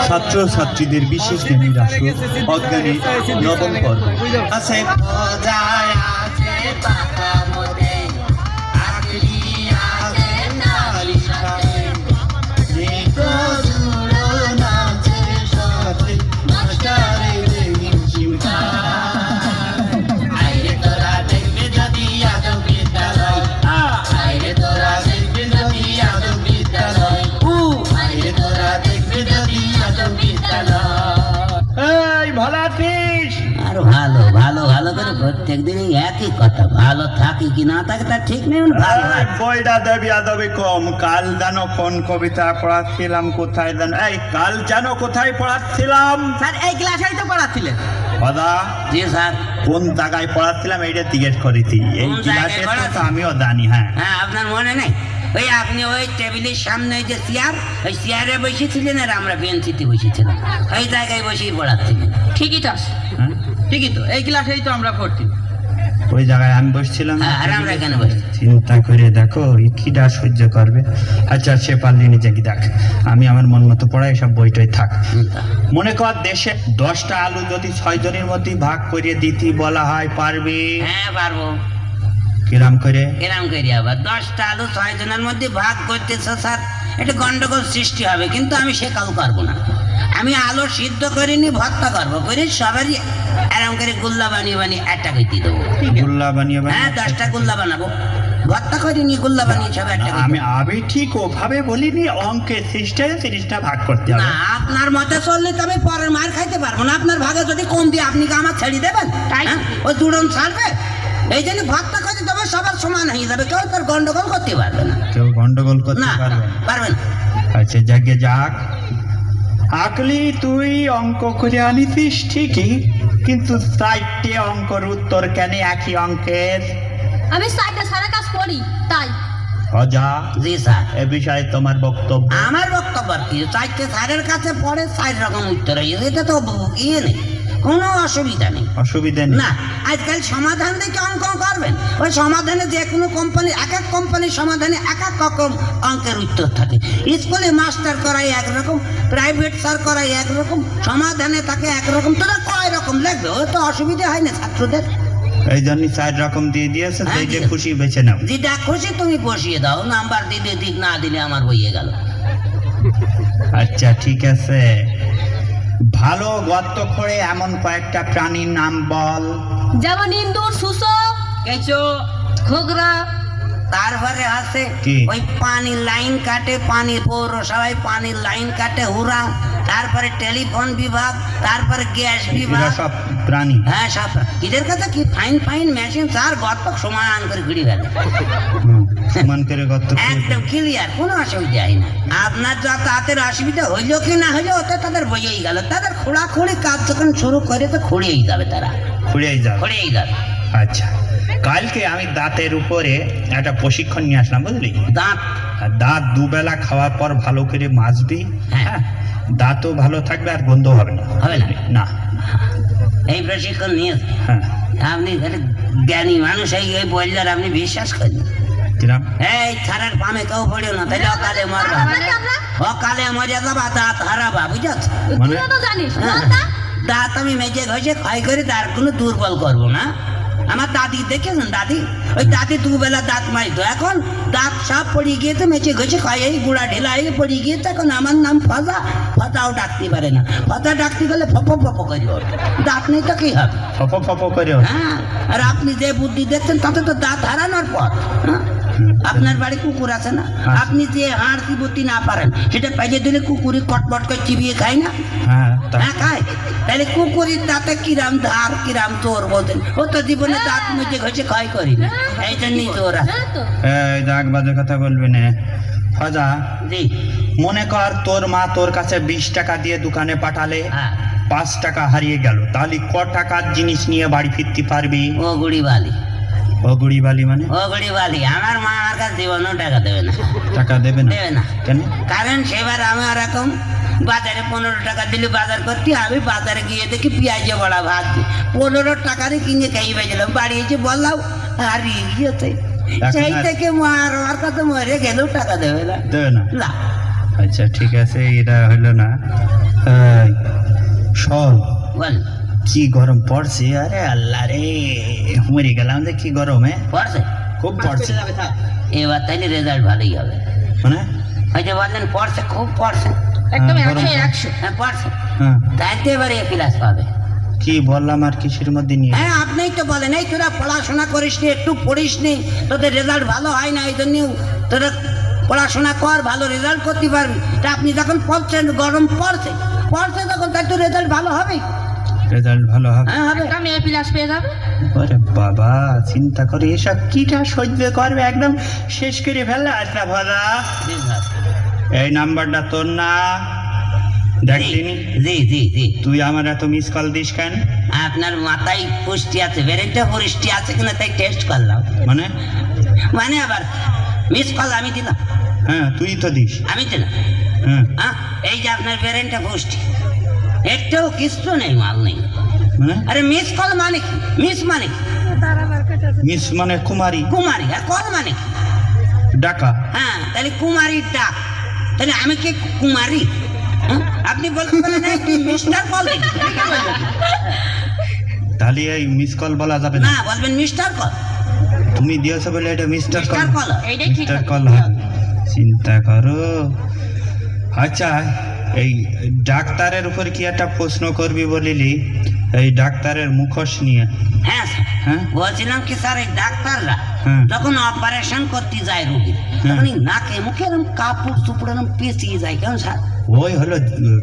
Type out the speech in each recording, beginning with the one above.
ছাত্র ছাত্রীদের বিশেষ জ্ঞানী রাষ্ট্র অজ্ঞানী নবম পর্ব আছে ভালো ভালো ভালো করে প্রত্যেক দিনই একই কথা, ভালো থাকি কি না থাকে তার ঠিক নেই। বইটা দেবী আদবে কম। কাল জানো কোন কবিতা পড়াচ্ছিলাম, কোথায় জানো, এই কাল জানো কোথায় পড়াচ্ছিলাম? স্যার এই ক্লাসেই তো পড়াচ্ছিলেন। দাদা জি স্যার। কোন জায়গায় পড়াচ্ছিলাম এইটা জিজ্ঞেস করেছি। এই ক্লাসে তো আমিও জানি। হ্যাঁ হ্যাঁ, আপনার মনে নেই? ওই আপনি ওই টেবিলের সামনে যে চেয়ার, ওই চেয়ারে বসেছিলেন আর আমরা বেঞ্চিতে বসেছিলাম, ওই জায়গায় বসেই পড়াচ্ছিলেন। ঠিকই তো, ঠিকই তো, এই ক্লাসেই তো আমরা পড়ছি। ওই জায়গায় আমি বসছিলাম। আর আমরা কেন বসছি? চিন্তা করে দেখো কিটা সহ্য করবে। আচ্ছা সে পারলি নিজে কি দেখ, আমি আমার মন মতো পড়াই, সব বইটাই থাক। মনে কর দেশে 10টা আলু যদি 6 জনের মধ্যে ভাগ করে দিতে বলা হয়, পারবি? হ্যাঁ পারবো। কিরাম করে? এরম করি আবার 10টা আলু 6 জনের মধ্যে ভাগ করতেছে স্যার, এটা গন্ডগোল সৃষ্টি হবে, কিন্তু আমি সে কাউ করবো না। আমি আলু সিদ্ধ করে নি ভর্তা করবো, করে সবারই এরম করে গুল্লা বানিয়ে বানিয়ে একটা করে দিয়ে দেবো। গুল্লা বানিয়ে? হ্যাঁ 10টা গুল্লা বানাবো, ভর্তা করে নি গুল্লা বানিয়ে সব একটা। আমি ঠিক ওভাবে বলিনি, অঙ্কের সিস্টেমে 30টা ভাগ করতে হবে। না আপনার মতে চললে তো আমি পরের মার খাইতে পারবো না। আপনার ভাগে যদি কম দিয়ে আপনি কি আমার ছেড়ে দেবেন? ওই দুজন ছাড়বে, এই জন্য ভর্তা করে দেবো, সবার সমান হয়ে যাবে, কেউ তার গন্ডগোল করতে পারবে না। কেউ গন্ডগোল করতে পারবে না। আচ্ছা জাগে যাক, আকলি তুই অঙ্ক করে আনিছিস ঠিকই, কিন্তু 4টে অঙ্কর উত্তর কেন একই অঙ্কের? আমি 4টা সারা কাজ করি তাই। অজা। জি স্যার। এ বিষয়ে তোমার বক্তব্য? আমার বক্তব্য কি, 4টে স্যারের কাছে পড়ে 4 রকম উত্তর হয়েছে, এটা তো ইয়ে নেই, কোনো অসুবিধা নেই। অসুবিধা নেই না। আজকাল সমাধান দেখে অঙ্ক করবেন, ওই সমাধানে যে কোনো কোম্পানি, এক এক কোম্পানির সমাধানে এক এক রকম অঙ্কের উত্তর থাকে। স্কুলে মাস্টার করাই একরকম, প্রাইভেট স্যার করাই একরকম, সমাধানে থাকে একরকম। তোরা কয় রকম লাগবে, ও তো অসুবিধা হয় না ছাত্রদের। এই জন্য 4 রকম দিয়ে দিয়েছে, যে খুশি বেছে নাও। যেটা খুশি তুমি বসিয়ে দাও, নাম্বার দিলে দিক, না দিলে আমার বইয়ে গেল। আচ্ছা ঠিক আছে, ভালো গর্ত খোঁড়ে এমন কয়েকটা প্রাণীর নাম বল। যেমন ইন্দুর, শুশো, কেঁচো, ঘুঘরা। তারপরে আছে কি? ওই পানির লাইন কাটে, পানি পৌরসভায় পানির লাইন কাটে হুরা, তারপরে টেলিফোন বিভাগ, তারপরে গ্যাস বিভাগ। সব প্রাণী? হ্যাঁ সব। এদের কাছে কি ফাইন ফাইন মেশিন, তার গর্ত সমান করে ঘুরে গেল, সমান করে গর্ত একদম ক্লিয়ার, কোনো অসুবিধা হয় না। আপনার যাতায়াতের অসুবিধা হইলো কি না হইলো, ওতে তাদের বইয়েই গেল। তাদের খোঁড়াখুড়ি কাজ যখন শুরু করে তো খুঁড়িয়েই যাবে, তারা খুঁড়িয়েই যাবে। আচ্ছা কালকে আমি দাঁতের উপরে একটা প্রশিক্ষণ নিয়ে আসলাম, বুঝলি? দাঁত দুবেলা খাওয়ার পর ভালো করে মাজবি, হ্যাঁ, দাঁতও ভালো থাকবে আর গন্ধ হবে না। না এই প্রশিক্ষণ নিয়ে হ্যাঁ, আপনি জ্ঞানী মানুষ, এই বললেন আপনি বিশ্বাস করেন? এই থানার পামে কেউ পড়িও না, তাহলে অকালে মরবা, অকালে মরে যাবা, দাঁত হারাবা, বুঝাচ্ছ? দাঁত আমি মেজে ঘষে ক্ষয় করে তার কোনো দুর্বল করবো না। আমার দাদি দেখেছেন, দাদি ওই দাদি দুবেলা দাঁত মারিত, এখন দাঁত সব পড়ে গিয়েছে, মেচে ঘষে ক্ষয়, এই গুড়া ঢেলা হয়ে পড়ে গিয়েছে। এখন আমার নাম ফজা, ফজাও ডাকতে পারে না, ফজা ডাকতে গেলে ফপো ফপো করে ওঠে, দাঁত নেই তো কি হবে, ফপো ফপো করে। হ্যাঁ, আর আপনি যে বুদ্ধি দেখছেন তাতে তো দাঁত হারানোর পথ। আপনার বাড়ি কুকুর আছে না, আপনি যে হাড় চিবুতি না পারেন, সেটা পাইয়ে দিলে কুকুরি কটমট করে চিবিয়ে খায় না? হ্যাঁ খায়। তাহলে কুকুরের দাঁতে কিরাম ধার কিরাম চোর বলতেন, ও তো জীবনে দাঁত মুখে ঘষে ক্ষয় করি না, এই জন্যই চোর আছে। দাগ বাজে কথা বলবি না। ফজা, জি মনে কর তোর মা তোর কাছে 20 টাকা দিয়ে দোকানে পাঠালে, 5 টাকা হারিয়ে গেল, তাহলে ক টাকার জিনিস নিয়ে বাড়ি ফিরতে পারবি? ও গুড়ি বালি। ও গুড়ি বালি মানে? ও গুড়ি বালি। আমার মা আমার কাছে জীবনেও টাকা দেবে না। টাকা দেবে না? দেবে না। কেন? কারণ সেবার আমি ওরকম বাজারে 15 টাকা দিলে বাজার করতে, আমি বাজারে গিয়ে দেখি পেঁয়াজে বড়া ভাজছি, 15 টাকারই কিনে খাই বেছিলাম, বাড়ি এসে বললাম হারিয়ে গিয়েছে। সেই থেকে মা আর আমার কাছে মরে গেলেও টাকা দেবে না। দেবে না? না। আচ্ছা ঠিক আছে, এটা হলো না। এই, শোন, বল কি গরম পড়ছে, আরে আল্লাহ রে, মরে গেলাম যে, কি গরমে, পড়ছে খুব পড়ছে। এবার তাইলে রেজাল্ট ভালোই হবে। মানে ওই যে বললেন পড়ছে, খুব পড়ছে। একদম হ্যাঁ, গরম 100 হ্যাঁ পড়ছে, হ্যাঁ, তাইতে এবার এ প্লাস পাবে। কি বললাম আর কিসের মধ্যে নিয়ে? হ্যাঁ আপনিই তো বলেন, এই তোরা পড়াশোনা করিস নি, একটু পড়িস নি, তোদের রেজাল্ট ভালো হয় না, এই জন্য তোরা পড়াশোনা কর, ভালো রেজাল্ট করতে পারবি। তা আপনি যখন পড়ছেন, গরম পড়ছে পড়ছে তখন তাই তো রেজাল্ট ভালো হবে। রেজাল্ট ভালো হবে? হ্যাঁ হবে। একটা মেয়ে প্লাস পেয়ে যাবে। ওরে বাবা, চিন্তা করে এসব কিটা সহ্য করবে, একদম শেষ করে ফেললে। আচ্ছা ভরা, এই নাম্বারটা তোর না? দেখলিনি? জি জি জি। তুই আমার এত মিস কল দিস কেন? আপনার মাথায় পুষ্টি আছে, ব্রেনটা পুষ্টি আছে কিনা তাই টেস্ট করলাম। মানে? মানে আবার মিস কল আমি দিলাম? হ্যাঁ, তুই তো দিস। আমি দিলাম। হ্যাঁ, হ্যাঁ, এই যে আপনার ব্রেনটা পুষ্টি, একটাও কিছু নেই, মাল নেই। মানে আরে মিস কল মানে কি? মিস মানে কি? মিস মানে কুমারী, কুমারী। আর কল মানে কি? ডাকা। হ্যাঁ, তাহলে কুমারীর ডাক। তাহলে আমি কি কুমারী? হ্যাঁ? আপনি বলতে পারেন মিস্টার কল দিন। তাহলে এই মিস কল বলা যাবে না? না, বলবেন মিস্টার কল। তুমি দিয়েছো বলে এটা মিস্টার কল। Mister call. এইটাই ঠিক মিস্টার আছে। কল হবে। চিন্তা করো। আচ্ছা, এই ডাক্তারের উপর কি একটা প্রশ্ন করবি বলিলি, এই ডাক্তারের মুখোশ নিয়ে। হ্যাঁ স্যার, হ্যাঁ? বলছিলাম কি স্যার, এই ডাক্তাররা হ্যাঁ। যখন অপারেশন করতে যায় রোগীর, তখন এই নাকে মুখে এরকম কাপড় চুপড় এরকম পেঁচিয়ে যায়, কেমন স্যার? ওই হলো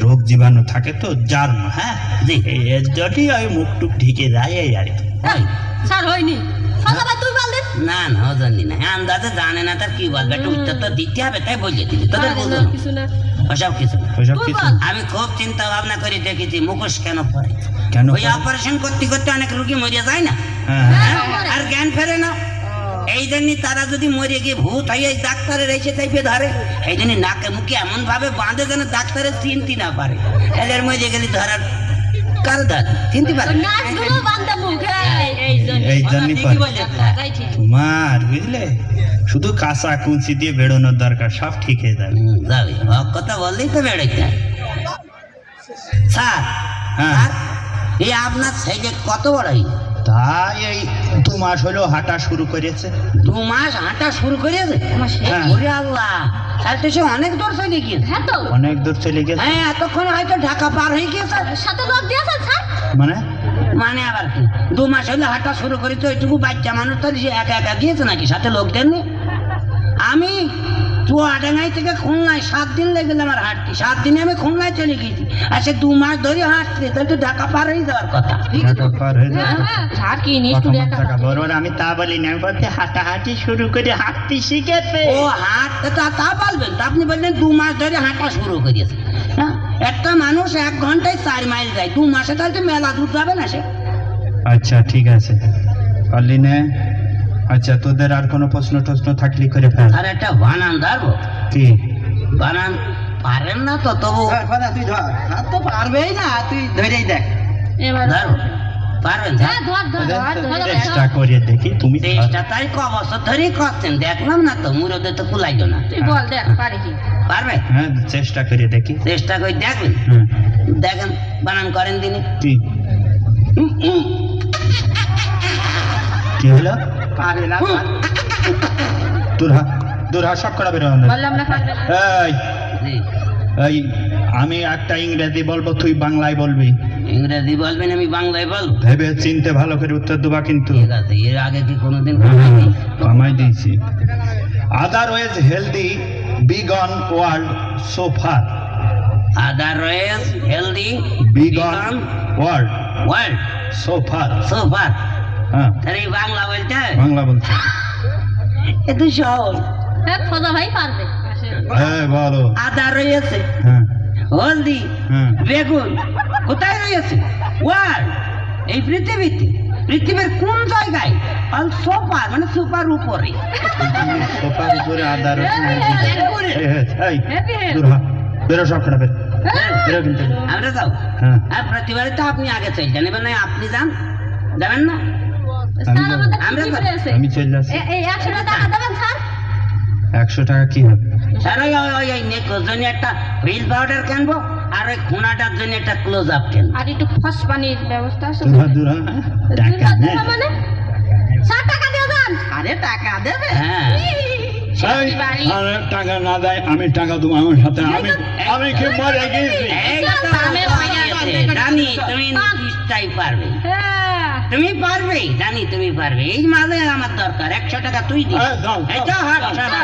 রোগ জীবাণু থাকে তো, জার্ম। হ্যাঁ, জি। এর জন্যই ওই মুখ টুক ঢেকে যায়, এই আর কি। ওই, স্যার হয়নি। ফাঁকা তুই বল দে। না না, ও জানি না, আন্দাজে জানে না, তার কি বলবে, একটা উত্তর তো দিতে হবে, তাই বলে দিলি। তোদের আরে না, বুঝুন কিছু না। ওসব কিছু না। ওইসব তুই কিছু বল। আমি খুব চিন্তা ভাবনা করে দেখেছি মুখোশ কেন পরে। কেন ওই পরে? অপারেশন করতে করতে অনেক রোগী মরে যায় না, হ্যাঁ, হ্যাঁ, আর জ্ঞান ফেরে না। এই জন্য তারা যদি মরে গিয়ে ভূত হয়ে এই ডাক্তারের এসে চাইপে ধরে, এই জন্য নাকে মুখে এমন ভাবে বাঁধে যেন ডাক্তারের চিনতে না পারে। এদের মরে গেলে ধরার কার দাঁত চিনতে পারে। ওই নাচগুলো বান্দা মুখে, এই জন্য। এই জন্যই ঠিকই পরে। বলেছে। তাই ঠিক। তোমার বুঝলে, শুধু কাঁচা কুঞ্চি দিয়ে বেরোনোর দরকার, সব ঠিক হয়ে যাবে। যাবে, হক কথা বললেই তো বেড়েছে। স্যার, হ্যাঁ। স্যার, এই আপনার ছেলে কত বড় হই? তাই এই 2 মাস হলো হাঁটা শুরু করেছে। 2 মাস হাঁটা শুরু করেছে? হ্যাঁ। ওরে আল্লাহ, তাহলে তো সে অনেক দূর চলে গিয়েছে। হ্যাঁ তো। অনেক দূর চলে গেছে। হ্যাঁ, এতক্ষণ হয়তো ঢাকা পার হয়ে গিয়েছে। সাথে লোক দিয়েছেন স্যার? মানে মানে আবার কি, 2 মাস হলে হাঁটা শুরু করি তো, ওইটুকু বাচ্চা মানুষ তো সে একা একা গিয়েছে নাকি, সাথে লোক দেননি? আমি চুয়াডাঙ্গাই থেকে খুলনায় 7 দিন লেগে আমার হাঁটতে, 7 দিনে আমি খুলনায় চলে গেছি। আর সে 2 মাস ধরে হাঁটছে, তাহলে তো ঢাকা পার হয়ে যাওয়ার কথা। ঢাকা পার হয়ে যাবে। স্যার কি কত নিষ্ঠুর একটা টাকা কথা। বলবো, আমি তা বলি না, আমি বলতে হাঁটাহাঁটি শুরু করে হাঁটতে শিখেছে। ও হাঁটতে তা বলবেন, তা আপনি বললেন 2 মাস ধরে হাঁটা শুরু করেছে। হ্যাঁ, একটা মানুষ 1 ঘন্টায় 4 মাইল যায়, 2 মাসে তাহলে তো মেলা দূর যাবে না সে। আচ্ছা ঠিক আছে, পারলি না? আচ্ছা, তোদের আর কোনো প্রশ্ন টশ্ন থাকলে করে ফেল। আর একটা বানান ধরবো? কি? বানান পারেন না তো, তবু তুই ধর, আর তো পারবেই না, তুই ধরেই দেখ। এবার ধরবো, পারবেন? হ্যাঁ, ধর ধর ধর ধর, চেষ্টা করে দেখি, তুমি ধর। চেষ্টা তাই ক বছর ধরেই করছেন, দেখলাম না তো, মুরদে তো কুলাইল না। তুই বল দেখ পারি কি। পারবে? হ্যাঁ, চেষ্টা করে দেখি। চেষ্টা করে দেখবেন। হুম, দেখেন, বানান করেন দিনে। কি কি হলো? পারে না, দূর সব করা বেরো। বললাম না পারবে না। এই জি। এই, আমি একটা ইংরেজি বলবো, তুই বাংলায় বলবি। ইংরেজি বলবেন, আমি বাংলায় বলবো। ভেবে চিনতে ভালো করে উত্তর দেবা কিন্তু। ঠিক আছে, এর আগে কি কোনোদিন কামাই দিয়েছি। Otherwise healthy big on world so far. Otherwise healthy big on world world so far. So far. হ্যাঁ, তাহলে এই বাংলা বলতে হবে? বাংলা বলতে। এ তো সহজ। হ্যাঁ, খোদা ভাই পারবে। হ্যাঁ বলো। আদা রয়েছে, হ্যাঁ, হলদি, হ্যাঁ। বেগুন কোথায় রয়েছে? ওয়ার্ল্ড, এই পৃথিবীতে। পৃথিবীর কোন জায়গায়? অল সোফার, মানে সোফার উপরে। সোফার উপরে আদা রসুন। উপরে। এই হ্যাপি হেল। দূর হ, বেরো সব খারাপ, বেরো কিন্তু। আমরা যাও। হ্যাঁ, আর প্রতিবারে তো আপনি আগে চলে যান, এবার নয় আপনি যান, যাবেন না? স্যার আমাদের আমরা কি তো- করে আছে? আমি চলে যাচ্ছি। এই 100 টাকা দেবেন স্যার? 100 টাকা কি হবে? স্যার ওই নেকোর জন্য একটা হুইল পাউডার কিনবো আর ওই খুনাটার জন্য একটা ক্লোজ আপ কিনবো। আর একটু ফস পানির ব্যবস্থা আছে দূর হ, টাকা নে। মানে 100 টাকা দিয়ে যান। আরে টাকা দেবে? হ্যাঁ এই, আরে টাকা না দেয় আমি টাকা দেবো আমার সাথে, আমি কি মরে গেছি? এই তো আমি পাইয়াছে। জানি তুমি নিশ্চয়ই পারবে, হ্যাঁ তুমি পারবে, জানি তুমি পারবে। এই মাঝে আমার দরকার 100 টাকা তুই দিস। দাও, দাও, এই তো হাত দাও। ছাড়া।